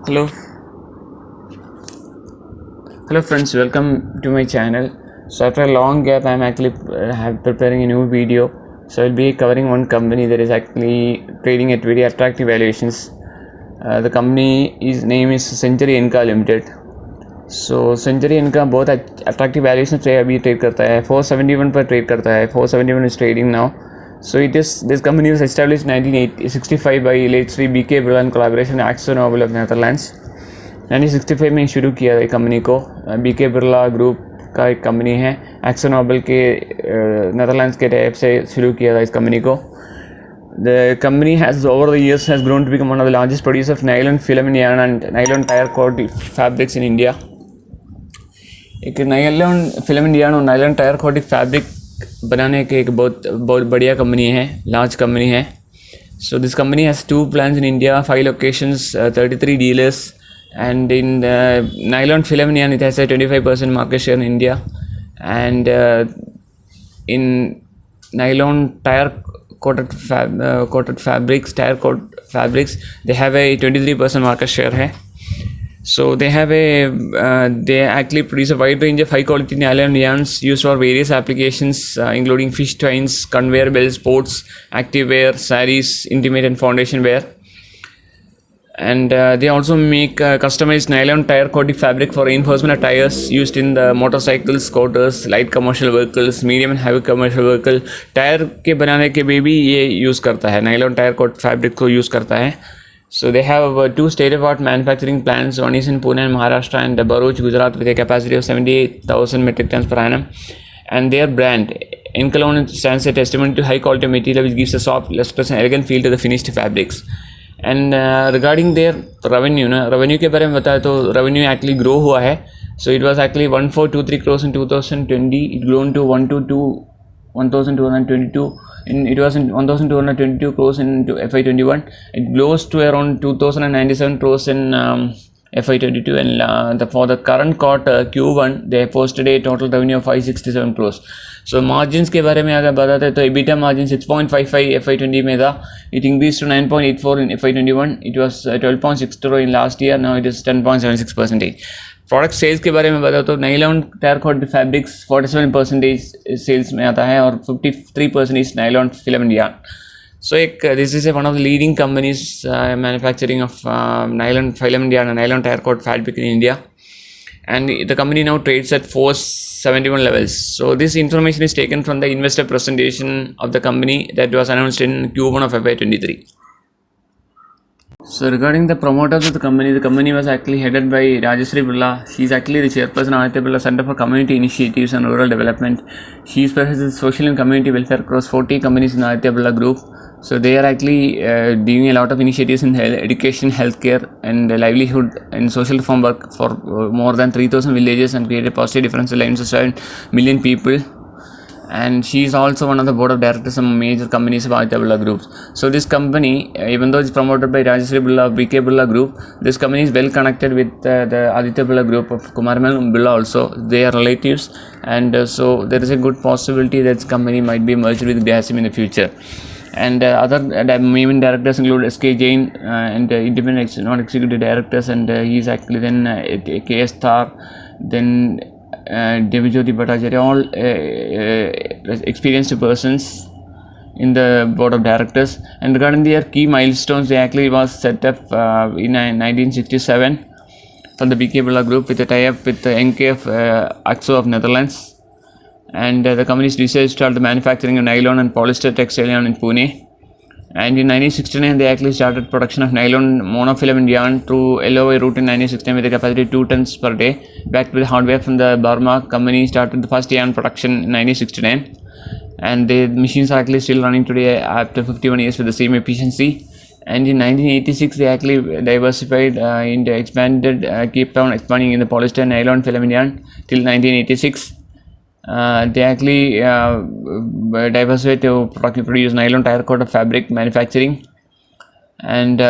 Hello, friends, welcome to my channel. So after a long gap, I'm actually preparing a new video. So I'll be covering one company that is actually trading at very attractive valuations. The company's name is Century Enka Ltd. So Century Enka बहुत attractive valuation से अभी trade करता है, 471 पर trade करता है, 471 is trading now. So this company was established in 1965 by late Sri BK Birla in collaboration with AkzoNobel of Netherlands. 1965 में शुरू किया है कंपनी को. BK बिरला ग्रुप का एक कंपनी है, AkzoNobel के नेदरलैंड्स के टाइप से शुरू किया था इस कंपनी को. The company has over the years has grown to become one of the largest producers of nylon, filament yarn and nylon tire cord fabrics in India. एक नायलॉन फिलामेंट यार्न और nylon tyre cord fabric बनाने के एक बहुत बढ़िया company है, large company है. So this company has 2 plants in India, 5 locations, 33 dealers. And in nylon filament yarn, it has a 25% market share in India, and in nylon tire coated fabrics, they have a 23% market share hai. So they have they actually produce a wide range of high quality nylon yarns used for various applications, including fish twines, conveyor belts, sports, activewear, sarees, intimate and foundation wear. And they also make customized nylon tire coated fabric for reinforcement of tires used in the motorcycles, scooters, light commercial vehicles, medium and heavy commercial vehicle. Tyre के बनाने के भी ये use करता है, nylon tire coated fabric को use करता है. So they have 2 state-of-the-art manufacturing plants. One is in Pune, Maharashtra, and Bharuch, Gujarat, with a capacity of 78,000 metric tons per annum. And their brand Enka Ltd stands a testimony to high quality material, which gives a soft, lustrous, and elegant feel to the finished fabrics. And regarding their revenue के बारे में बताया तो revenue actually grow हुआ है. So it was actually 1423 crores in 2020. It grown to 1222 it was in 1222 crores in FY21. It grows to around 2097 crores in FY22, and for the current quarter Q1 they posted a total revenue of 567 crores. So margins के बारे में अगर बताते हैं तो EBITDA margin 6.55 FY20 में था. It increased to 9.84 in FY21. It was 12.60 in last year. Now it is 10.76%. Product sales के बारे में बताओ तो nylon tire cord fabrics 47% sales में आता है और 53% is nylon filament yarn. So this is one of the leading companies manufacturing of nylon filament yarn and nylon tire cord fabric in India. And the company now trades at 471 levels. So this information is taken from the investor presentation of the company that was announced in Q1 of FY23. So regarding the promoters of the company was actually headed by Rajashree Birla. She is actually the chairperson of Aditya Birla Center for Community Initiatives and Rural Development. She specializes social and community welfare across 40 companies in Aditya Birla Group. So they are actually doing a lot of initiatives in education, healthcare, and livelihood and social reform work for more than 3,000 villages and created positive difference in the lives of 7 million people. And she is also one of the board of directors of major companies of Aditya Birla Group. So this company, even though it's promoted by Rajashree Birla of BK Birla Group, this company is well connected with the Aditya Birla Group of Kumarmal Birla also. They are relatives, and so there is a good possibility that this company might be merged with Grasim in the future. And other main directors include SK Jain and independent non-executive directors, and he is actually then KS Tyre, then Devijyoti Bhattacharya, all experienced persons in the board of directors. And regarding their key milestones, they actually was set up in 1967 from the BK Birla Group with a tie-up with the Enka of Akzo of Netherlands. And the company's research started the manufacturing of nylon and polyester textile yarn in Pune. And in 1969 they actually started production of nylon monofilament yarn through LOI route in 1969 with a capacity of 2 tons per day. Backed with hardware from the Burma company, started the first yarn production in 1969. And the machines are actually still running today after 51 years with the same efficiency. And in 1986 they actually diversified and expanded, kept on expanding in the polyester and nylon filament yarn till 1986. They actually diversified to produce nylon tire cord fabric manufacturing, and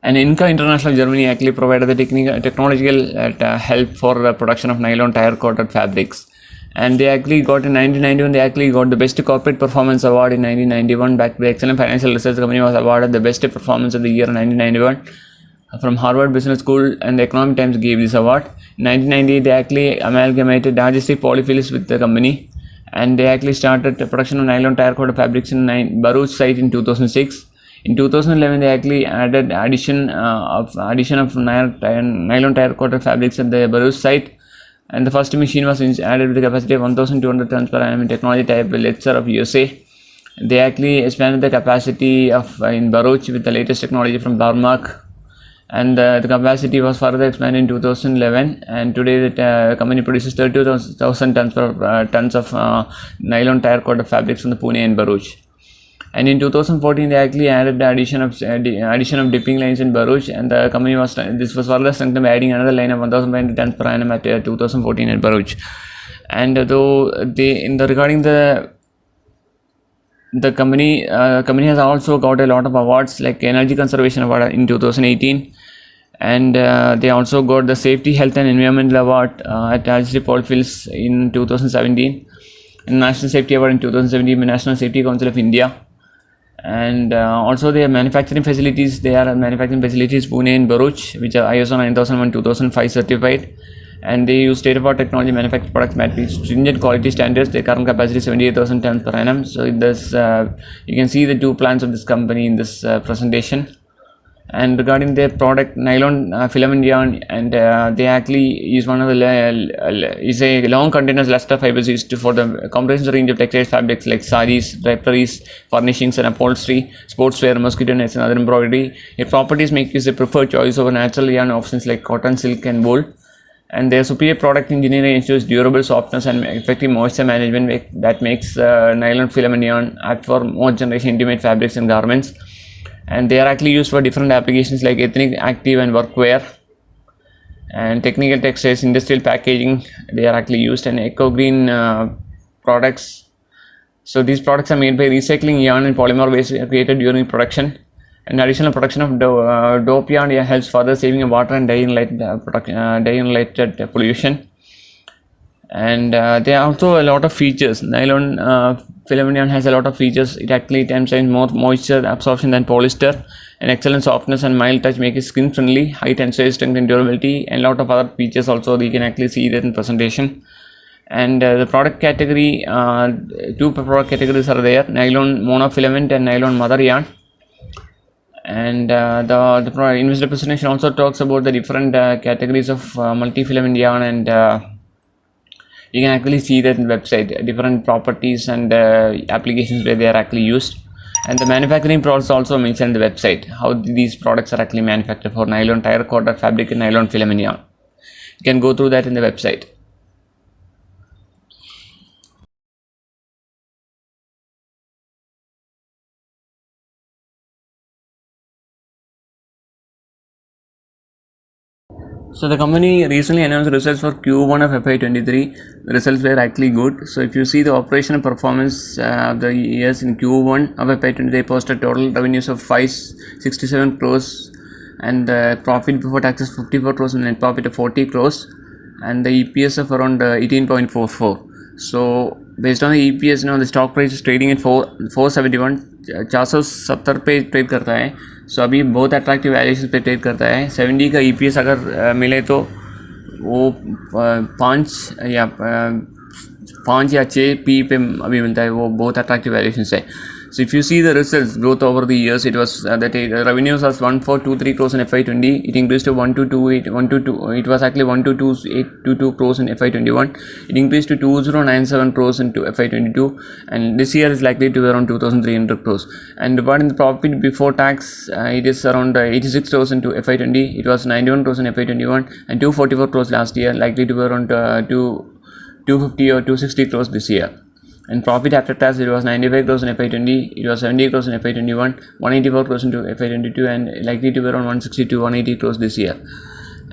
Enka International Germany actually provided the technological help for the production of nylon tire coated fabrics. and they actually got in 1991. They actually got the best corporate performance award in 1991. Back to the excellent financial research company was awarded the best performance of the year in 1991 from Harvard Business School, and the Economic Times gave this award. In 1998, they actually amalgamated digestive polyfills with the company, and they actually started the production of nylon tire coated fabrics in Bharuch site in 2006. In 2011, they actually added addition of nylon tire coated fabrics at the Bharuch site, and the first machine was added with a capacity of 1,200 tons per annum in technology type Letzer of USA. They actually expanded the capacity of in Bharuch with the latest technology from Barmark, and the capacity was further expanded in 2011, and today the company produces 32,000 tons of nylon tire coated fabrics from the Pune and Bharuch. And in 2014, they actually added the addition of dipping lines in Bharuch, and the company was further strengthened by adding another line of 1,500 tons per annum at 2014 at Bharuch. And though regarding the company has also got a lot of awards like Energy Conservation Award in 2018, and they also got the Safety, Health and Environmental Award at Digestive Polyfills in 2017, and National Safety Award in 2017 by National Safety Council of India. And also their manufacturing facilities, Pune and Bharuch, which are ISO 9001 2005 certified, and they use state-of-the-art technology manufacture products met with stringent quality standards. Their current capacity is 78,000 tons per annum. So in this you can see the two plants of this company in this presentation. And regarding their product, nylon filament yarn, and they actually use one of the is a long continuous luster fibers used for the comprehensive range of textile fabrics like sarees, draperies, furnishings and upholstery, sportswear, mosquito nets and other embroidery. Its properties make it a preferred choice over natural yarn options like cotton, silk and wool. And their superior product engineering ensures durable softness and effective moisture management that makes nylon filament yarn apt for more generation intimate fabrics and garments. And they are actually used for different applications like ethnic, active and workwear, and technical textiles, industrial packaging. They are actually used, and eco-green products. So these products are made by recycling yarn and polymer waste created during production. And additional production of dope yarn helps further saving water and dye-related pollution. And there are also a lot of features. Nylon filament yarn has a lot of features. It actually 10 times more moisture absorption than polyester, and excellent softness and mild touch make it skin friendly, high tensile strength and durability, and a lot of other features also. You can actually see that in presentation. And the product category, two product categories are there: nylon monofilament and nylon mother yarn. And the investor presentation also talks about the different categories of multi-filament yarn, and you can actually see that in the website, different properties and applications where they are actually used. And the manufacturing process also mentioned in the website, how these products are actually manufactured for nylon tire coated fabric and nylon filament yarn. You can go through that in the website. So the company recently announced results for Q1 of FY23. The results were actually good. So if you see the operational performance of the years in Q1 of FY23, they posted total revenues of 567 crores, and the profit before taxes 54 crores and net profit of 40 crores, and the EPS of around 18.44. So based on the EPS, the stock price is trading at 471, 470 पे trade करता है. सो अभी बहुत attractive valuation पे trade करता है. 70 का EPS अगर मिले तो वो 5 या 6 P पे अभी मिलता है. वो बहुत अट्रैक्टिव वैल्यूएशन है. So if you see the results growth over the years, it was revenues was 1423 crores in FY20. It increased to 1228. It was actually 122,822 crores in FY21. It increased to 2097 crores in FY22, and this year is likely to be around 2300 crores. And regarding the profit before tax, it is around 86 crores in FY20. It was 91 crores in FY21 and 244 crores last year. Likely to be around 250 or 260 crores this year. And profit after tax, it was 95 crores in FY20, it was 70 crores in FY21, 184 crores in FY22, and likely to be around 160 to 180 crores this year.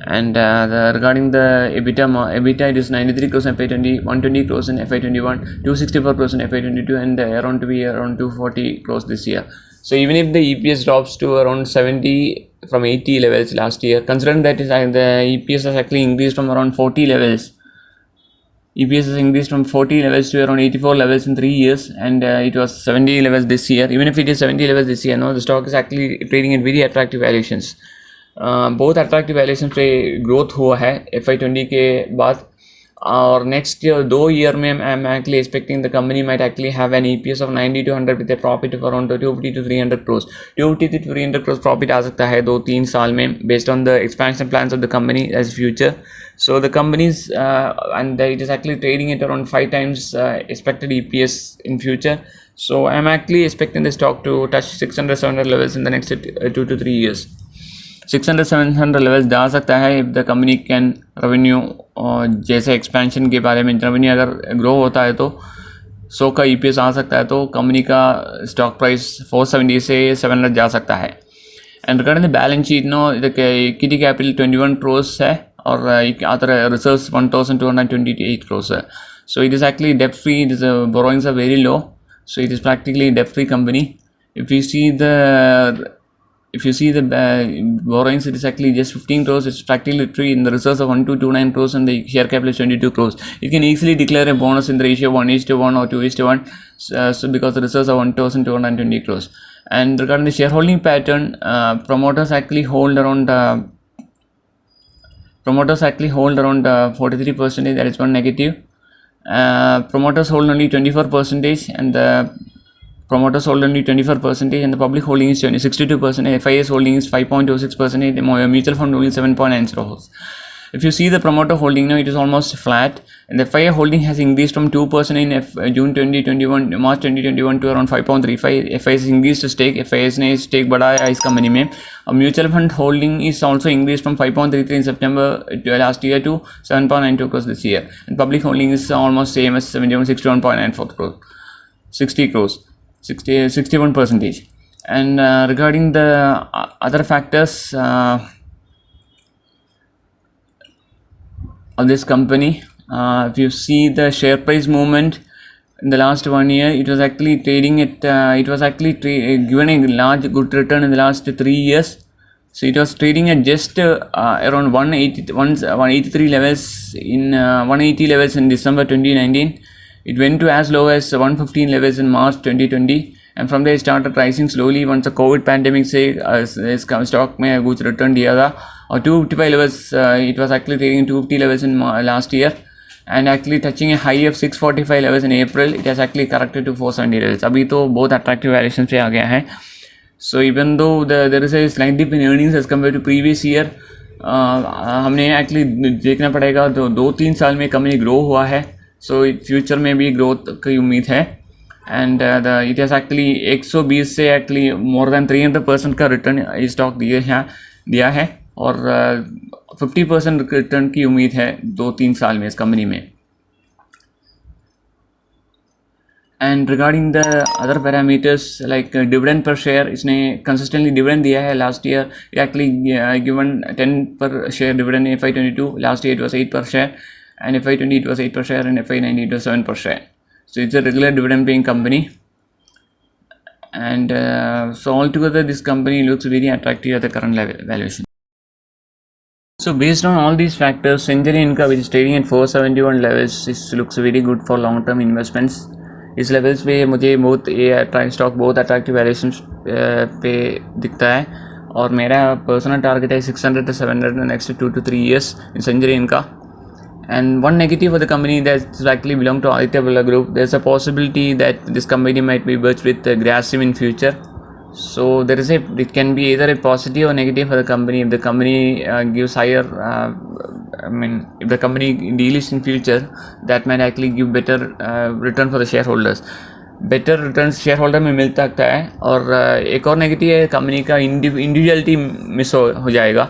And regarding the EBITDA, it is 93 crores in FY20, 120 crores in FY21, 264 crores in FY22, and around to be around 240 crores this year. So even if the EPS drops to around 70 from 80 levels last year, considering that the EPS has actually increased from around 40 levels EPS has increased from 40 levels to around 84 levels in 3 years, and it was 70 levels this year. Even if it is 70 levels this year, no, the stock is actually trading at very attractive valuations. बहुत attractive valuation पे growth हुआ है FY20 के बाद, और next year 2 year में I am actually expecting the company might actually have an EPS of 90 to 100 with a profit of around 250 to 300 crores. 250 to 300 crores profit आ सकता है 2-3 साल में, based on the expansion plans of the company as future. So the companies and it is actually trading at around 5 times expected EPS in future. So I am actually expecting the stock to touch 600-700 levels in the next 2 to 3 years. 600-700 levels जा सकता है if the company can revenue, जैसे expansion के बारे में revenue अगर grow होता है तो 100 का EPS आ सकता है, तो कंपनी का स्टॉक प्राइस 470 से 700 जा सकता है. And regarding the balance sheet, no equity capital 21 crores है, और other reserves 1228 crores है. So it is actually debt free. It is borrowings are very low, so it is practically debt free company. If you see the borrowings, it is actually just 15 crores. It's practically free. In the reserves of 1229 crores and the share capital is 22 crores. You can easily declare a bonus in the ratio 1:1 or 2:1. So because the reserves are 1220 crores. And regarding the shareholding pattern, promoters actually hold around 43%. That is one negative. Promoters hold only 24%, and the promoters hold only 24%, and the public holding is 62%. FIS holding is 5.26%. Mutual fund holding 7.90%. If you see the promoter holding now, it is almost flat, and the FIA holding has increased from 2% in June 2021, March 2021 to around 5.35. FIS increased to stake. FIS ने stake बढ़ाया इस company में. Mutual fund holding is also increased from 5.33 in September last year to 7.92 crores this year, and public holding is almost same as 61.94 crores, 60 crores, 61%. And regarding the other factors of this company, if you see the share price movement in the last 1 year, it was actually trading at given a large good return in the last 3 years. So it was trading at just around 183 levels in 180 levels in December 2019. It went to as low as 115 levels in March 2020, and from there it started rising slowly once the COVID pandemic stock में कुछ return दिया था, और 255 levels it was actually trading 250 levels in last year, and actually touching a high of 645 levels in April. It has actually corrected to 470 levels. अभी तो बहुत attractive valuation पे आ गया है. So even though there is a slight dip in earnings as compared to previous year, हमने actually देखना पड़ेगा, तो 2-3 साल में कंपनी ग्रो हुआ है, so फ्यूचर में भी ग्रोथ की उम्मीद है. एंड it has actually 120 से actually more than 300% का रिटर्न इस स्टॉक दिया है, और 50% रिटर्न की उम्मीद है 2-3 साल में इस कंपनी में. And regarding the other parameters like dividend per share, इसने कंसिस्टेंटली डिविडेंड दिया है. Last year it actually given 10 per share dividend in FY22. Last year it was 8 per share, and FY20 it was 8 per share, and FY19 it was 7 per share. So it's a regular dividend paying company, and so altogether this company looks very attractive at the current valuation. So based on all these factors, Century Enka, which is trading at 471 levels, this looks very good for long term investments. इस levels पे मुझे बहुत ये stock बहुत attractive valuation पे दिखता है, और मेरा पर्सनल टारगेट है 600 to 700 in the next 2 to 3 years in Century Enka. And one negative for the company that likely belong to Aditya Birla Group, there's a possibility that this company might be merged with Grasim in future. So it can be either a positive or negative for the company. If the company gives higher, if the company deals in future, that might actually give better return for the shareholders. Better return share holder में मिल सकता है. और एक और negative है, company का individuality miss हो जाएगा.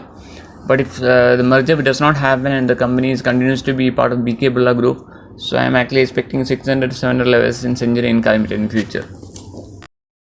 But if the merger does not happen and the company continues to be part of BK Birla Group, so I am actually expecting 600 to 700 levels in Century Enka Ltd in future.